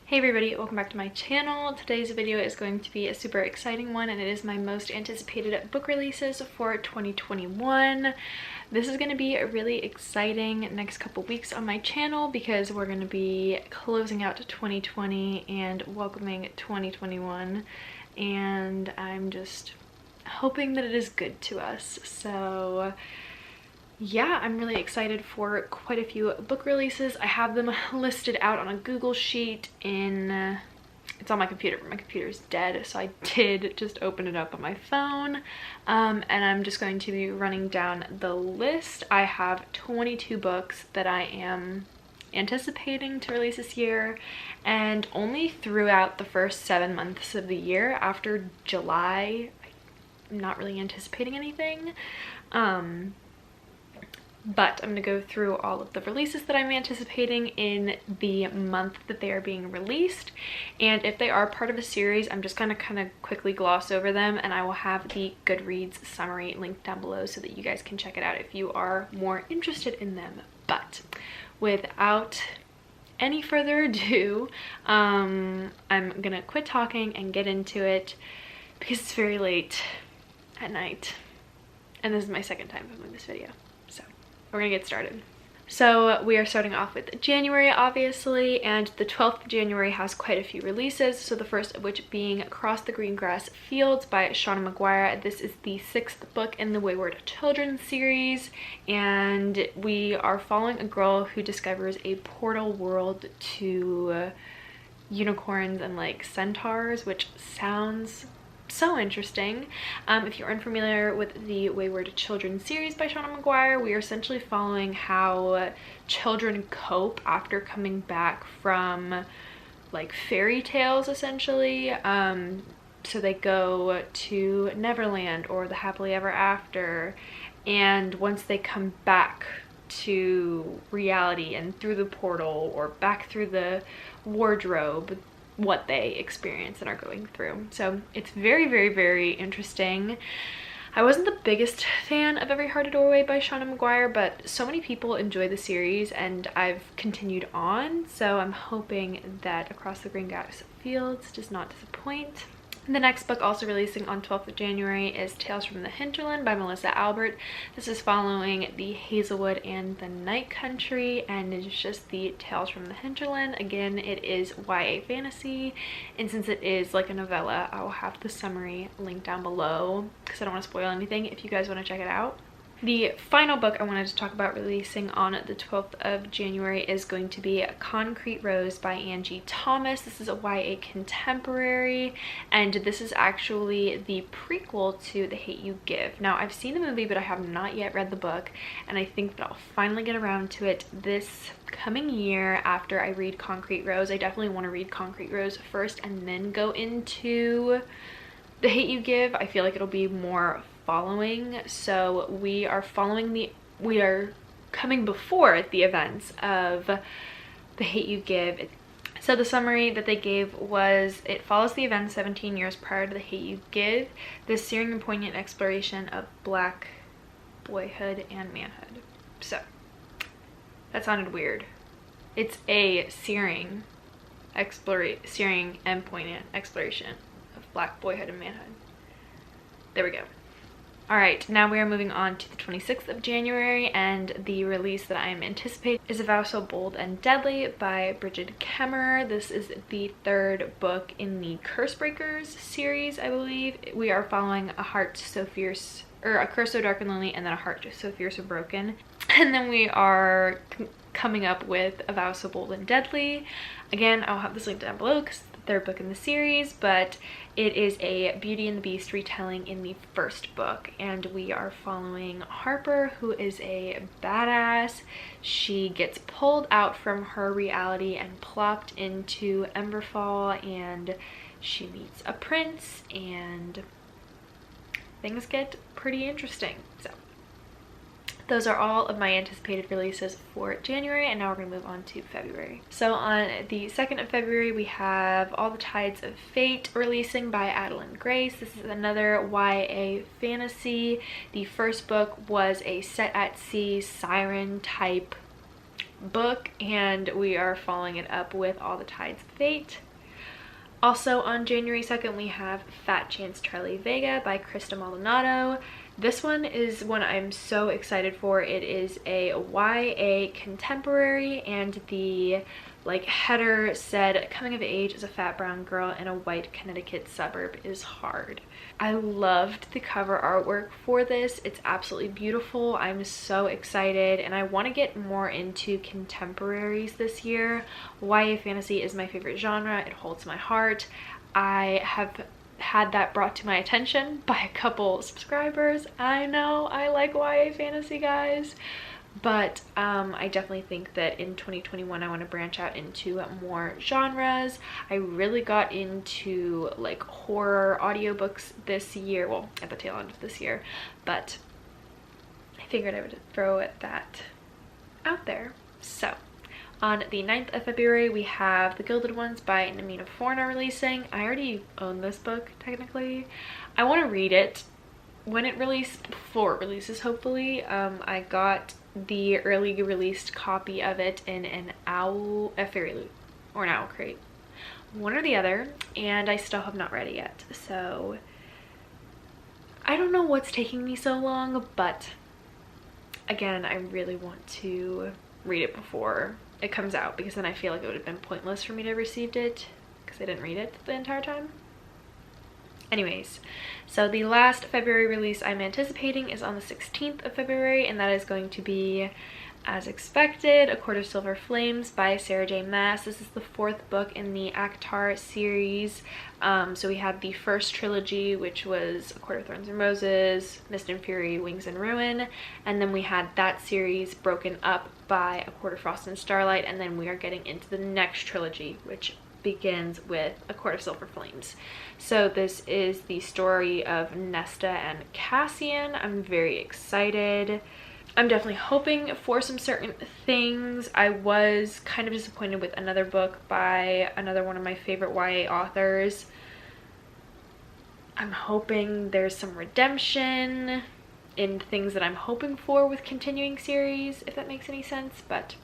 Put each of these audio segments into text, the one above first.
Hey everybody, welcome back to my channel. Today's video is going to be a super exciting one, and it is my most anticipated book releases for 2021. This is going to be a really exciting next couple weeks on my channel because we're going to be closing out 2020 and welcoming 2021, and I'm just hoping that it is good to us. So yeah, I'm really excited for quite a few book releases. I have them listed out on a Google sheet it's on my computer, but my computer's dead, so I did just open it up on my phone. And I'm just going to be running down the list. I have 22 books that I am anticipating to release this year, and only throughout the first 7 months of the year. After July, I'm not really anticipating anything. But I'm going to go through all of the releases that I'm anticipating in the month that they are being released. And if they are part of a series, I'm just going to kind of quickly gloss over them, and I will have the Goodreads summary linked down below so that you guys can check it out if you are more interested in them. But without any further ado, I'm going to quit talking and get into it because it's very late at night. And this is my second time filming this video. We're gonna get started. So we are starting off with January, obviously, and the 12th of January has quite a few releases. So the first of which being Across the Green Grass Fields by Shauna McGuire. This is the 6th book in the Wayward Children series, and we are following a girl who discovers a portal world to unicorns and like centaurs, which sounds so interesting. If you're unfamiliar with the Wayward Children series by Shauna McGuire, we are essentially following how children cope after coming back from like fairy tales, essentially. So they go to Neverland or the Happily Ever After, and once they come back to reality and through the portal or back through the wardrobe, what they experience and are going through. So it's very, very, very interesting. I wasn't the biggest fan of Every Heart a Doorway by Shauna McGuire, but so many people enjoy the series and I've continued on, so I'm hoping that Across the Green Grass Fields does not disappoint. The next book also releasing on 12th of January is Tales from the Hinterland by Melissa Albert. This is following the Hazelwood and the Night Country, and it's just the Tales from the Hinterland. Again, it is YA fantasy, and since it is like a novella, I will have the summary linked down below because I don't want to spoil anything if you guys want to check it out. The final book I wanted to talk about releasing on the 12th of January is going to be Concrete Rose by Angie Thomas. This is a YA contemporary, and this is actually the prequel to The Hate You Give. Now, I've seen the movie, but I have not yet read the book, and I think that I'll finally get around to it this coming year after I read Concrete Rose. I definitely want to read Concrete Rose first and then go into The Hate You Give. I feel like it'll be more following, so we are coming before the events of The Hate You Give. So the summary that they gave was, it follows the events 17 years prior to The Hate You Give, this searing and poignant exploration of Black boyhood and manhood. So that sounded weird. It's a searing and poignant exploration of Black boyhood and manhood. There we go. Alright, now we are moving on to the 26th of January, and the release that I am anticipating is A Vow So Bold and Deadly by Bridget Kemmerer. This is the 3rd book in the Cursebreakers series, I believe. We are following a heart so fierce, or a curse so dark and lonely, and then a heart so fierce and broken. And then we are coming up with A Vow So Bold and Deadly. Again, I'll have this linked down below because it's the 3rd book in the series, but it is a Beauty and the Beast retelling in the 1st book, and we are following Harper, who is a badass. She gets pulled out from her reality and plopped into Emberfall, and she meets a prince, and things get pretty interesting. So those are all of my anticipated releases for January, and now we're going to move on to February. So on the 2nd of February, we have All the Tides of Fate releasing by Adeline Grace. This is another YA fantasy. The 1st book was a set at sea siren type book, and we are following it up with All the Tides of Fate. Also on January 2nd, we have Fat Chance Charly Vega by Krista Maldonado. This one is one I'm so excited for. It is a YA contemporary, and the header said, coming of age as a fat brown girl in a white Connecticut suburb is hard. I loved the cover artwork for this. It's absolutely beautiful. I'm so excited, and I want to get more into contemporaries this year. YA fantasy is my favorite genre. It holds my heart. I have had that brought to my attention by a couple subscribers. I know I like YA fantasy, guys. But I definitely think that in 2021 I want to branch out into more genres. I really got into horror audiobooks this year, well, at the tail end of this year, but I figured I would throw that out there. So on the 9th of February, we have The Gilded Ones by Namina Forna releasing. I already own this book, technically. I want to read it when it before it releases, hopefully. I got the early released copy of it in a fairy loot or an owl crate, one or the other, and I still have not read it yet. So I don't know what's taking me so long, but again, I really want to read it before it comes out, because then I feel like it would have been pointless for me to have received it because I didn't read it the entire time. Anyways, so the last February release I'm anticipating is on the 16th of February, and that is going to be, as expected, A Court of Silver Flames by Sarah J. Maas. This is the 4th book in the ACOTAR series. So we had the first trilogy, which was A Court of Thorns and Roses, Mist and Fury, Wings and Ruin, and then we had that series broken up by A Court of Frost and Starlight, and then we are getting into the next trilogy, which begins with A Court of Silver Flames. So this is the story of Nesta and Cassian. I'm very excited. I'm definitely hoping for some certain things. I was kind of disappointed with another book by another one of my favorite YA authors. I'm hoping there's some redemption in things that I'm hoping for with continuing series, if that makes any sense, but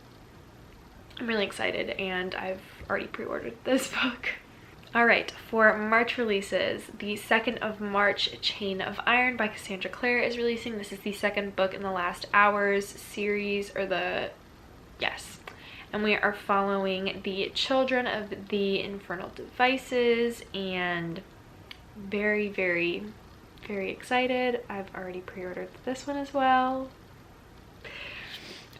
I'm really excited, and I've already pre-ordered this book. Alright, for March releases, the 2nd of March, Chain of Iron by Cassandra Clare is releasing. This is the 2nd book in the Last Hours series, and we are following the children of the Infernal Devices, and very, very, very excited. I've already pre-ordered this one as well.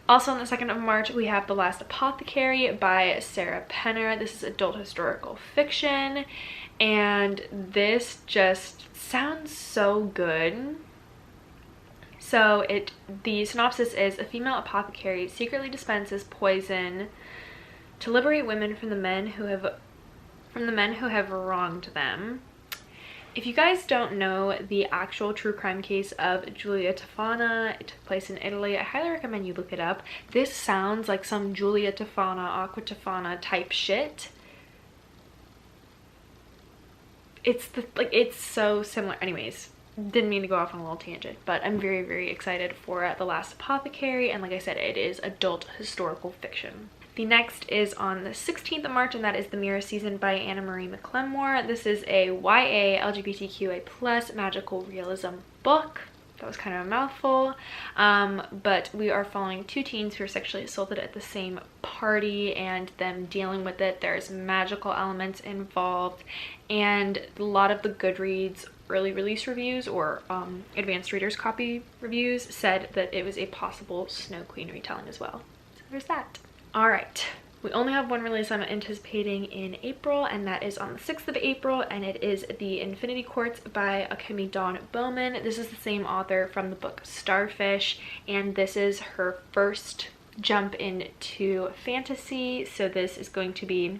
Also on the 2nd of March, we have The Last Apothecary by Sarah Penner. This is adult historical fiction, and this just sounds so good. So the synopsis is: a female apothecary secretly dispenses poison to liberate women from the men who have wronged them. If you guys don't know the actual true crime case of Giulia Tofana, it took place in Italy, I highly recommend you look it up. This sounds like some Giulia Tofana, Aqua Tofana type shit. It's so similar. Anyways, didn't mean to go off on a little tangent, but I'm very, very excited for The Last Apothecary, and like I said, it is adult historical fiction. The next is on the 16th of March, and that is The Mirror Season by Anna Marie McLemore. This is a YA LGBTQA+ magical realism book. That was kind of a mouthful, but we are following two teens who are sexually assaulted at the same party and them dealing with it. There's magical elements involved, and a lot of the Goodreads early release reviews or advanced readers copy reviews said that it was a possible Snow Queen retelling as well. So there's that. Alright, we only have one release I'm anticipating in April, and that is on the 6th of April, and it is the Infinity Quartz by Akemi Dawn Bowman. This is the same author from the book Starfish, and this is her first jump into fantasy. So this is going to be,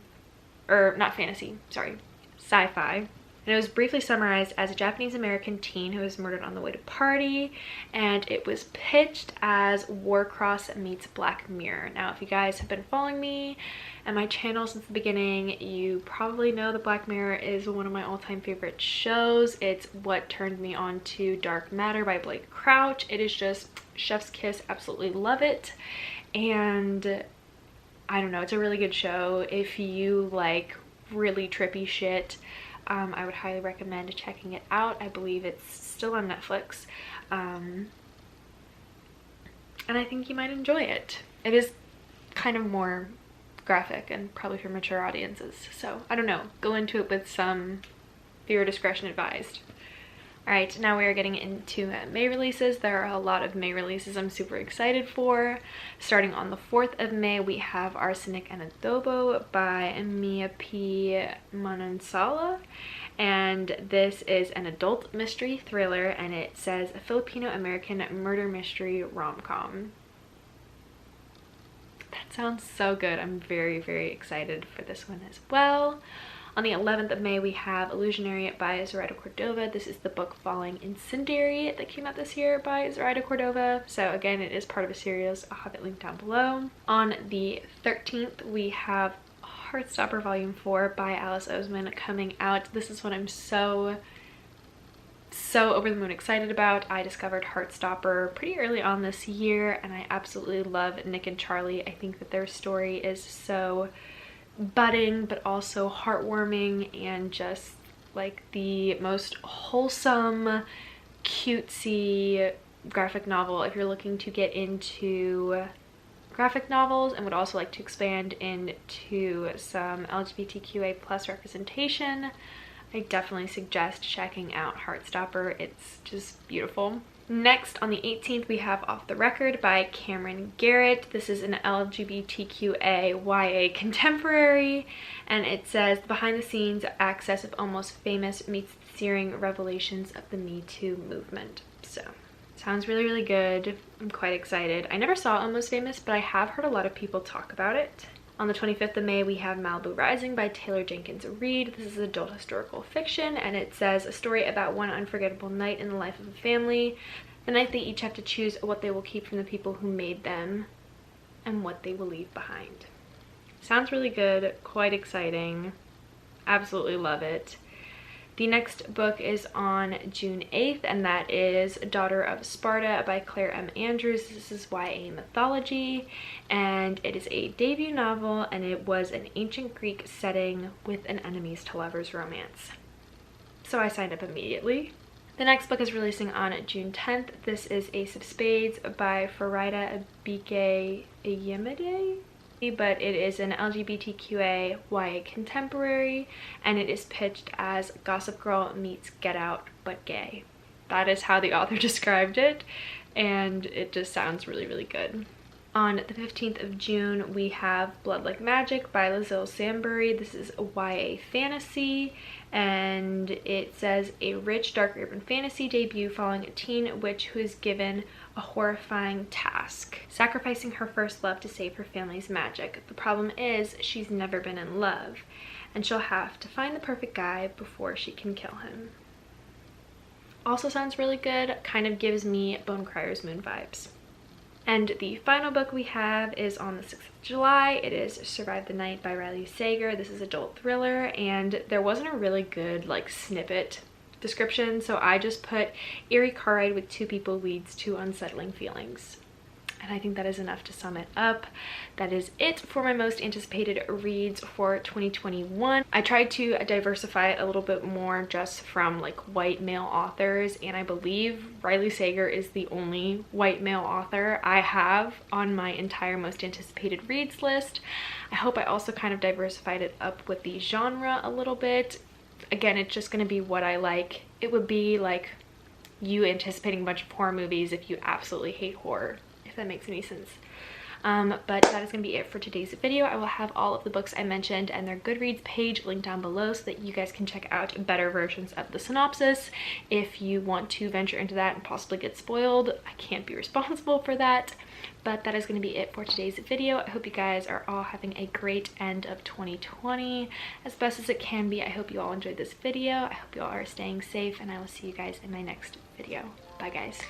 or not fantasy, sorry, sci-fi. And it was briefly summarized as a Japanese-American teen who was murdered on the way to party, and it was pitched as Warcross meets Black Mirror. Now, if you guys have been following me and my channel since the beginning, you probably know that Black Mirror is one of my all-time favorite shows. It's what turned me on to Dark Matter by Blake Crouch. It is just chef's kiss, absolutely love it. And I don't know, it's a really good show. If you like really trippy shit, I would highly recommend checking it out. I believe it's still on Netflix. And I think you might enjoy it. It is kind of more graphic and probably for mature audiences. So I don't know, go into it with some viewer discretion advised. Alright, now we are getting into May releases. There are a lot of May releases I'm super excited for. Starting on the 4th of May, we have Arsenic and Adobo by Mia P. Manansala. And this is an adult mystery thriller, and it says a Filipino-American murder mystery rom-com. That sounds so good. I'm very, very excited for this one as well. On the 11th of May, we have Illusionary by Zoraida Cordova. This is the book following Incendiary that came out this year by Zoraida Cordova. So again, it is part of a series. I'll have it linked down below. On the 13th, we have Heartstopper Volume 4 by Alice Oseman coming out. This is what I'm so over the moon excited about. I discovered Heartstopper pretty early on this year, and I absolutely love Nick and Charly. I think that their story is so budding but also heartwarming and just like the most wholesome, cutesy graphic novel. If you're looking to get into graphic novels and would also like to expand into some LGBTQA plus representation, I definitely suggest checking out Heartstopper. It's just beautiful. Next, on the 18th, we have Off the Record by Cameron Garrett. This is an LGBTQA YA contemporary, and it says behind the scenes access of Almost Famous meets the searing revelations of the Me Too movement. So, sounds really, really good. I'm quite excited. I never saw Almost Famous, but I have heard a lot of people talk about it. On the 25th of May, we have Malibu Rising by Taylor Jenkins Reid. This is adult historical fiction, and it says a story about one unforgettable night in the life of a family. The night they each have to choose what they will keep from the people who made them and what they will leave behind. Sounds really good, quite exciting. Absolutely love it. The next book is on June 8th, and that is Daughter of Sparta by Claire M. Andrews. This is YA mythology, and it is a debut novel, and it was an ancient Greek setting with an enemies to lovers romance. So I signed up immediately. The next book is releasing on June 10th. This is Ace of Spades by Farida Abike Yemede, but it is an LGBTQA YA contemporary, and it is pitched as Gossip Girl meets Get Out but gay. That is how the author described it, and it just sounds really, really good. On the 15th of June, we have Blood Like Magic by Lazille Sambury. This is a YA fantasy, and it says a rich, dark urban fantasy debut following a teen witch who is given a horrifying task, sacrificing her first love to save her family's magic. The problem is she's never been in love, and she'll have to find the perfect guy before she can kill him. Also sounds really good, kind of gives me Bone Crier's Moon vibes. And the final book we have is on the 6th of July. It is Survive the Night by Riley Sager. This is adult thriller, and there wasn't a really good like snippet description, so I just put eerie car ride with two people leads to unsettling feelings. And I think that is enough to sum it up. That is it for my most anticipated reads for 2021. I tried to diversify it a little bit more just from like white male authors, and I believe Riley Sager is the only white male author I have on my entire most anticipated reads list. I hope I also kind of diversified it up with the genre a little bit. Again, it's just going to be what I like. It would be like you anticipating a bunch of horror movies if you absolutely hate horror, if that makes any sense. But that is going to be it for today's video. I will have all of the books I mentioned and their Goodreads page linked down below so that you guys can check out better versions of the synopsis. If you want to venture into that and possibly get spoiled, I can't be responsible for that. But that is going to be it for today's video. I hope you guys are all having a great end of 2020 as best as it can be. I hope you all enjoyed this video. I hope you all are staying safe, and I will see you guys in my next video. Bye guys.